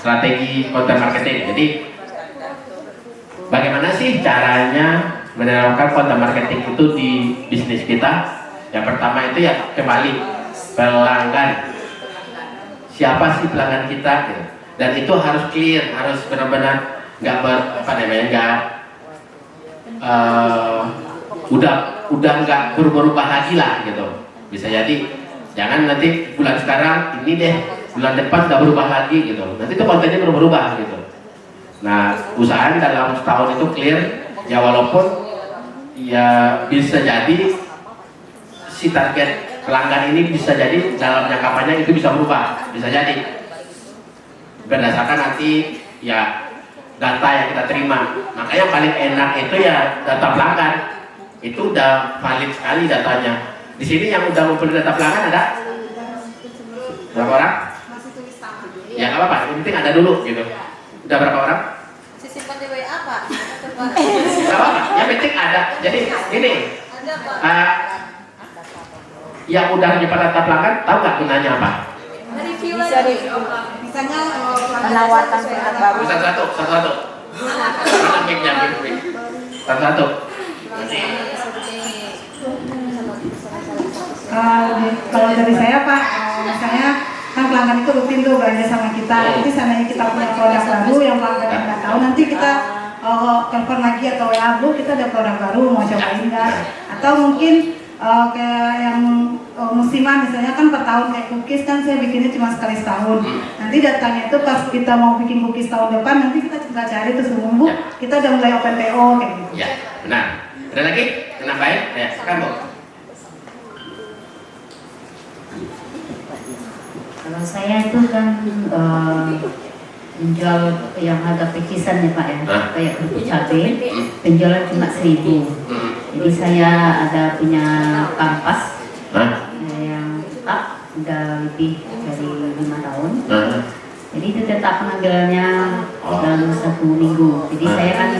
strategi konten marketing. Jadi bagaimana sih caranya menerapkan konten marketing itu di bisnis kita? Yang pertama itu ya kembali pelanggan. Siapa sih pelanggan kita? Gitu. Dan itu harus clear, harus benar-benar nggak udah nggak berubah lagi lah gitu. Bisa jadi jangan nanti bulan sekarang ini deh, bulan depan nggak berubah lagi gitu. Nanti itu kontennya berubah gitu. Nah, usahakan dalam setahun itu clear ya, walaupun ya bisa jadi si target pelanggan ini bisa jadi dalam jangka panjang itu bisa berubah, bisa jadi berdasarkan nanti ya data yang kita terima. Makanya yang paling enak itu ya data pelanggan, itu udah valid sekali datanya. Di sini yang udah ngumpulin data pelanggan ada berapa orang? Ya nggak apa-apa, yang penting ada dulu gitu. Udah berapa orang? Simpan di WA Pak. Nggak apa-apa, yang penting ada. Jadi ini yang udah nyimpan data pelanggan, tahu nggak gunanya apa? Review lagi. Misalnya menawarkan produk baru. Satu-satu. Satu-satu. Kalau dari saya Pak, misalnya kan pelanggan itu rutin tuh belanja sama kita. Nanti seandainya kita punya produk baru yang pelanggan yang nggak tahu, nanti kita telepon lagi atau WA, Bu, kita ada produk baru, mau cobain nggak? Atau mungkin kayak yang musiman, misalnya kan per tahun kayak cookies kan saya bikinnya cuma sekali setahun. Nanti datanya itu pas kita mau bikin cookies tahun depan, nanti kita tinggal cari terus Bu, kita udah mulai open PO kayak gitu. Ya, benar. Ada lagi? Nambahin? Ya, sekarang Bu. Kalau saya itu kan menjual yang harga pekisan ya Pak ya, kayak kerupuk cabai, penjualan cuma 1.000. Jadi saya ada punya kampas yang tetap udah lebih dari 5 tahun. Jadi itu tetap pengambilannya dalam 1 minggu. Jadi saya kan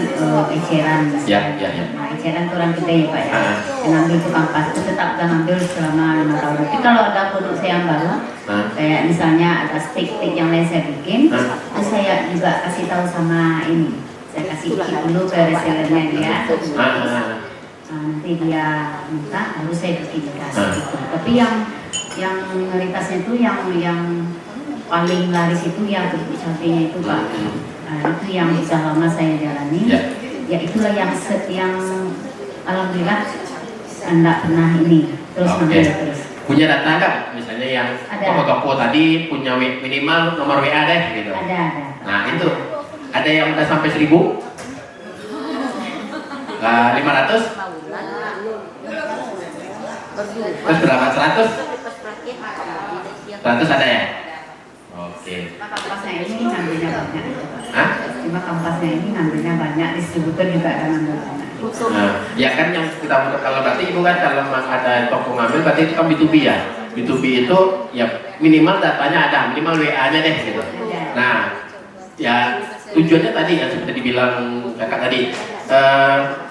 eceran. Nah, eceran itu orang gede ya Pak ya. Yang ambil itu kampas itu tetap udah ngambil selama 5 tahun. Tapi kalau ada produk saya yang baru, kayak misalnya ada stick-stick yang lain saya bikin, itu saya juga kasih tahu sama ini. Saya kasih kit dulu ke resellernya dia. Nanti dia minta, lalu saya bikin kasih gitu. Tapi yang realitasnya itu yang paling laris itu yang kerupuk cabenya itu Pak. Itu yang sudah lama saya jalani. Ya itulah yang alhamdulillah enggak pernah ini terus ngambil terus. Punya data nggak? Misalnya yang toko-toko tadi punya minimal nomor WA deh gitu. Ada. Nah itu ada yang udah sampai 1.000? 500? Terus berapa? 100? 100 ada ya? Oke. Kampasnya ini ngambilnya banyak. Hah? Cuma kampasnya ini ngambilnya banyak, distributor juga ada ngambil banyak. Nah, ya kan yang kita kalau berarti ibu kan kalau ada toko ngambil berarti itu kan B2B ya. B2B itu ya minimal datanya ada, minimal WA-nya deh gitu. Nah, ya tujuannya tadi ya seperti dibilang kakak tadi,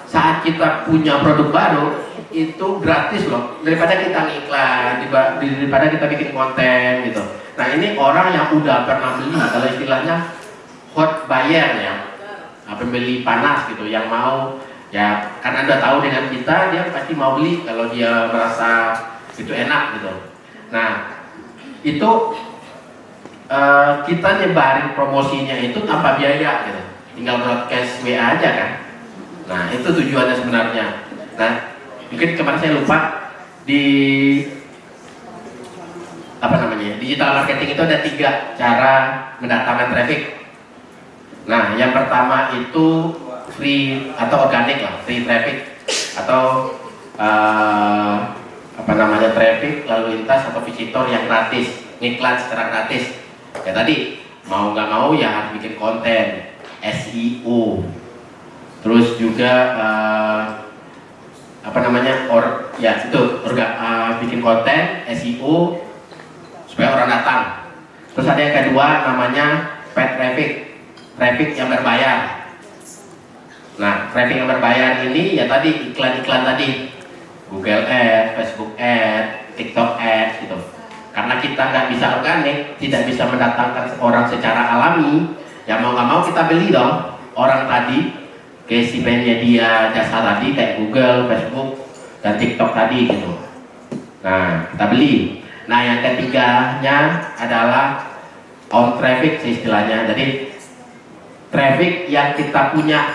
saat kita punya produk baru itu gratis loh, daripada kita ngiklan, daripada kita bikin konten gitu. Nah ini orang yang udah pernah beli, kalau istilahnya hot buyer ya, pembeli panas gitu, yang mau ya karena udah tahu dengan kita, dia pasti mau beli kalau dia merasa itu enak gitu. Nah itu kita nyebarin promosinya itu tanpa biaya gitu, tinggal broadcast WA aja kan. Nah itu tujuannya sebenarnya. Nah mungkin kemarin saya lupa di digital marketing itu ada 3 cara mendatangkan traffic. Nah yang pertama itu free atau organik lah, free traffic atau traffic lalu lintas atau visitor yang gratis, ngiklan secara gratis. Ya tadi mau nggak mau ya harus bikin konten, SEO, terus juga bikin konten, SEO supaya orang datang. Terus ada yang kedua namanya paid traffic, traffic yang berbayar. Nah, traffic yang berbayar ini ya tadi iklan-iklan tadi, Google Ads, Facebook Ads, TikTok Ads gitu. Karena karena kita nggak bisa organik, tidak bisa mendatangkan orang secara alami, ya mau nggak mau kita beli dong orang tadi, kayak si penyedia jasa tadi kayak Google, Facebook, dan TikTok tadi gitu. Nah kita beli. Nah yang ketiganya adalah on traffic istilahnya. Jadi traffic yang kita punya.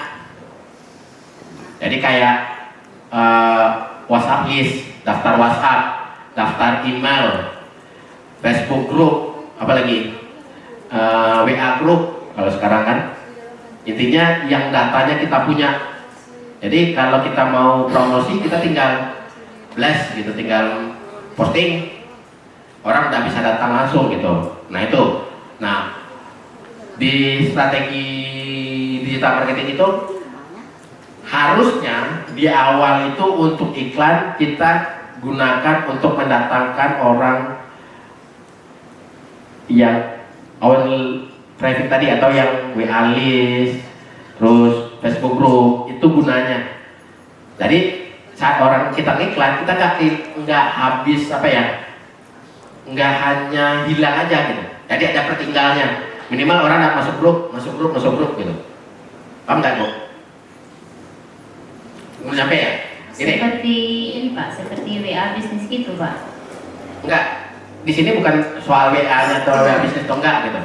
Jadi kayak WhatsApp list, daftar WhatsApp, daftar email, Facebook group, apalagi WA group kalau sekarang kan. Intinya yang datanya kita punya. Jadi kalau kita mau promosi kita tinggal blast gitu, tinggal posting, orang udah bisa datang langsung gitu. Nah itu. Nah di strategi digital marketing itu harusnya di awal itu untuk iklan kita gunakan untuk mendatangkan orang yang awal traffic tadi atau yang WA list, terus Facebook group, itu gunanya. Jadi saat orang kita iklan, kita nggak habis apa ya, nggak hanya hilang aja gitu. Jadi ada pertinggalnya. Minimal orang nak masuk grup gitu. Paham nggak Bu? Mau nyampe ya? Ini. Seperti ini Pak, seperti WA bisnis gitu Pak. Enggak. Di sini bukan soal WA-nya atau WA bisnis atau enggak gitu.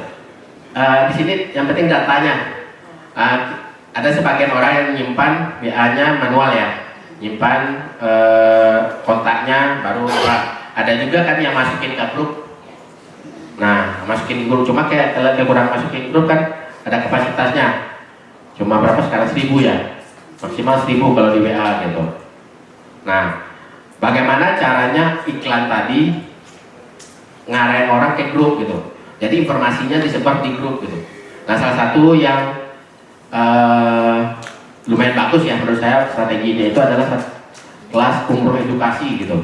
Di sini yang penting datanya. Ada sebagian orang yang nyimpan WA-nya manual ya, nyimpan kontaknya baru apa. Ada juga kan yang masukin ke grup. Nah, masukin grup cuma kayak kalau dia kurang masukin grup kan ada kapasitasnya. Cuma berapa sekarang 1000 ya, maksimal 1000 kalau di WA gitu. Nah, bagaimana caranya iklan tadi ngarahin orang ke grup gitu. Jadi informasinya disebar di grup gitu. Nah salah satu yang lumayan bagus ya menurut saya strateginya itu adalah kelas umroh edukasi gitu.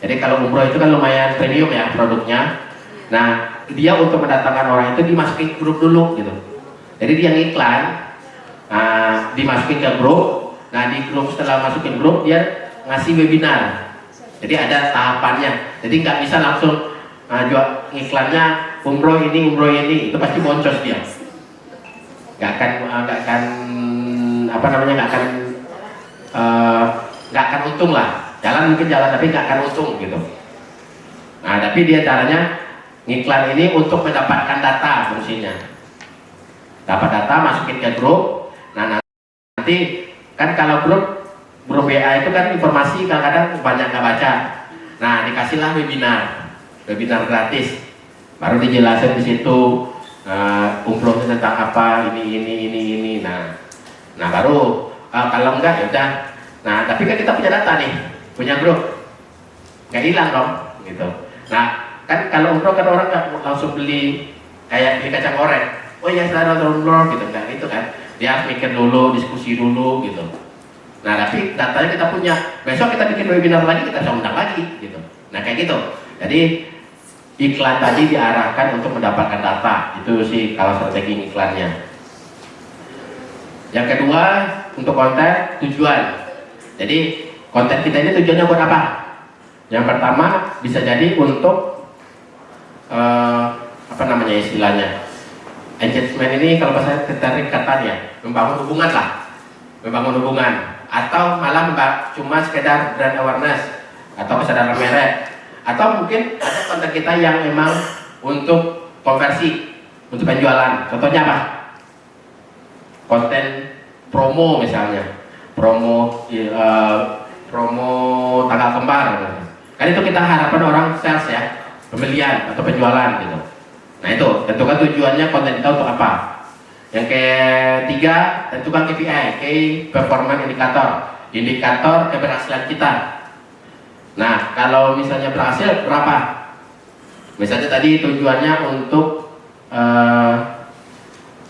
Jadi kalau umroh itu kan lumayan premium ya produknya. Nah dia untuk mendatangkan orang itu dimasukin grup dulu gitu. Jadi dia ngiklan, dimasukin ke grup. Nah di grup setelah masukin grup dia ngasih webinar. Jadi ada tahapannya. Jadi nggak bisa langsung jual iklannya umroh ini itu pasti boncos dia. Nggak akan untung lah. Jalan mungkin jalan tapi nggak akan untung gitu. Nah tapi dia caranya ngiklan ini untuk mendapatkan data fungsinya. Dapat data masukin ke grup. Nah nanti kan kalau grup WA itu kan informasi kadang-kadang banyak nggak baca. Nah dikasihlah webinar gratis, baru dijelasin di situ umroh tentang apa ini. Nah baru kalau enggak ya udah. Nah tapi kan kita punya data nih, punya grup, nggak hilang dong gitu. Nah kan kalau umroh kan orang nggak langsung beli kayak beli kacang goreng. Oh ya saya umroh gitu, nggak gitu kan. Dia harus mikir dulu, diskusi dulu gitu. Nah tapi datanya kita punya. Besok kita bikin webinar lagi, kita bisa undang lagi gitu. Nah kayak gitu. Jadi iklan tadi diarahkan untuk mendapatkan data. Itu sih kalau strategi iklannya. Yang kedua untuk konten tujuan. Jadi konten kita ini tujuannya buat apa? Yang pertama bisa jadi untuk apa namanya istilahnya, engagement ini kalau bahasa keterikatan ya, membangun hubungan lah, atau malah cuma sekedar brand awareness atau kesadaran merek, atau mungkin ada konten kita yang memang untuk konversi, untuk penjualan. Contohnya apa? Konten promo misalnya, promo tanggal kembar. Kan itu kita harapkan orang sales ya, pembelian atau penjualan gitu. Nah itu tentukan tujuannya konten kita untuk apa. Yang ketiga tentukan KPI, Key Performance Indikator keberhasilan kita. Nah kalau misalnya berhasil berapa? Misalnya tadi tujuannya untuk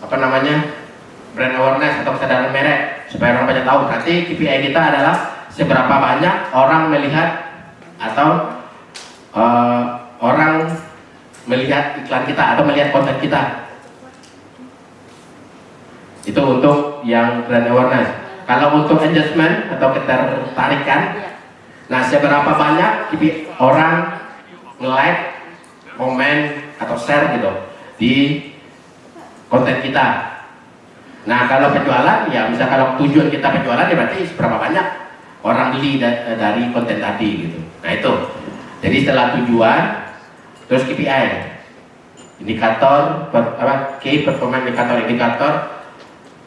apa namanya, brand awareness atau kesadaran merek supaya orang banyak tahu. Berarti KPI kita adalah seberapa banyak orang melihat atau orang melihat iklan kita atau melihat konten kita. Itu untuk yang brand awareness. Kalau untuk engagement atau ketertarikan, nah seberapa banyak orang nge-like komen atau share gitu di konten kita. Nah kalau penjualan ya bisa, kalau tujuan kita penjualan ya berarti seberapa banyak orang beli dari konten tadi gitu. Nah itu, jadi setelah tujuan terus KPI, indikator key performance indikator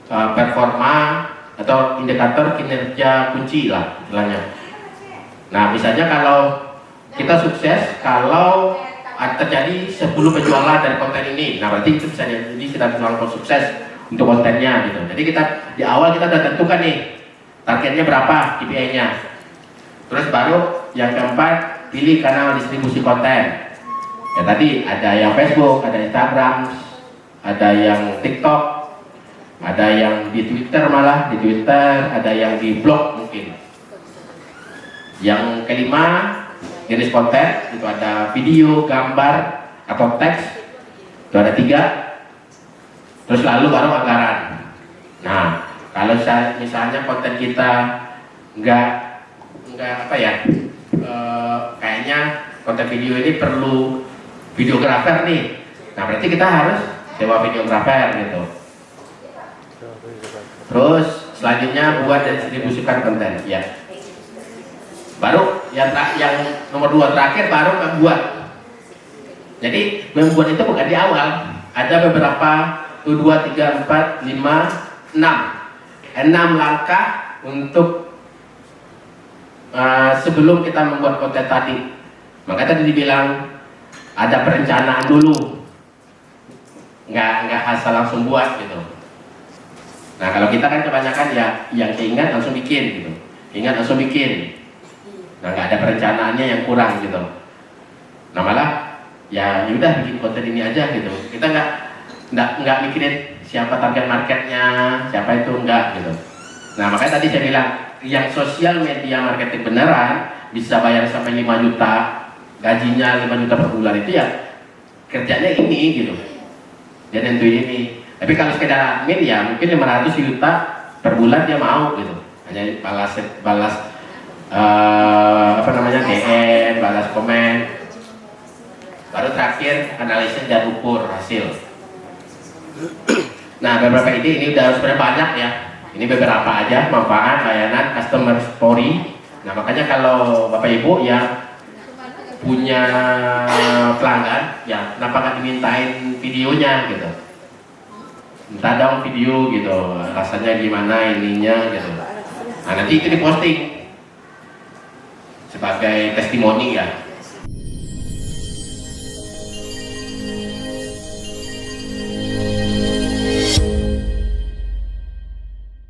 performa atau indikator kinerja kunci lah istilahnya. Nah misalnya kalau kita sukses kalau terjadi 10 penjualan dari konten ini, nah berarti itu bisa jadi kita melakukan sukses untuk kontennya gitu. Jadi kita di awal kita sudah tentukan nih targetnya berapa, KPI-nya. Terus baru yang keempat, pilih kanal distribusi konten. Ya tadi ada yang Facebook, ada Instagram, ada yang TikTok, ada yang di Twitter, malah di Twitter, ada yang di blog mungkin. Yang kelima, jenis konten itu ada video, gambar, atau teks. Itu ada 3. Terus lalu baru anggaran. Nah, kalau misalnya konten kita nggak apa ya, kayaknya konten video ini perlu videografer nih. Nah, berarti kita harus sewa videografer gitu. Terus selanjutnya buat dan distribusikan konten, ya. Baru yang nomor 2 terakhir baru membuat. Jadi membuat itu bukan di awal. Ada beberapa 1, 2, 3, 4, 5, 6 langkah untuk sebelum kita membuat konten tadi. Maka tadi dibilang ada perencanaan dulu, nggak asal langsung buat gitu. Nah kalau kita kan kebanyakan ya yang keingat langsung bikin gitu, ingat langsung bikin. Nah nggak ada perencanaannya, yang kurang gitu. Nah malah ya udah bikin konten ini aja gitu. Kita nggak mikirin siapa target marketnya, siapa itu, enggak gitu. Nah makanya tadi saya bilang yang sosial media marketing beneran bisa bayar sampai 5 juta, gajinya 5 juta per bulan, itu ya kerjanya ini gitu. Dia nentuin ini. Tapi kalau sekedar admin ya mungkin 500 juta per bulan dia mau gitu. Hanya balas DM, balas komen. Baru terakhir analisis dan ukur hasil. Nah beberapa ide ini udah sebenarnya banyak ya. Ini beberapa aja manfaat layanan customer story. Nah makanya kalau Bapak Ibu ya punya pelanggan, ya kenapa nggak dimintain videonya gitu? Minta dong video gitu, rasanya gimana ininya gitu. Nah nanti itu diposting sebagai testimoni ya.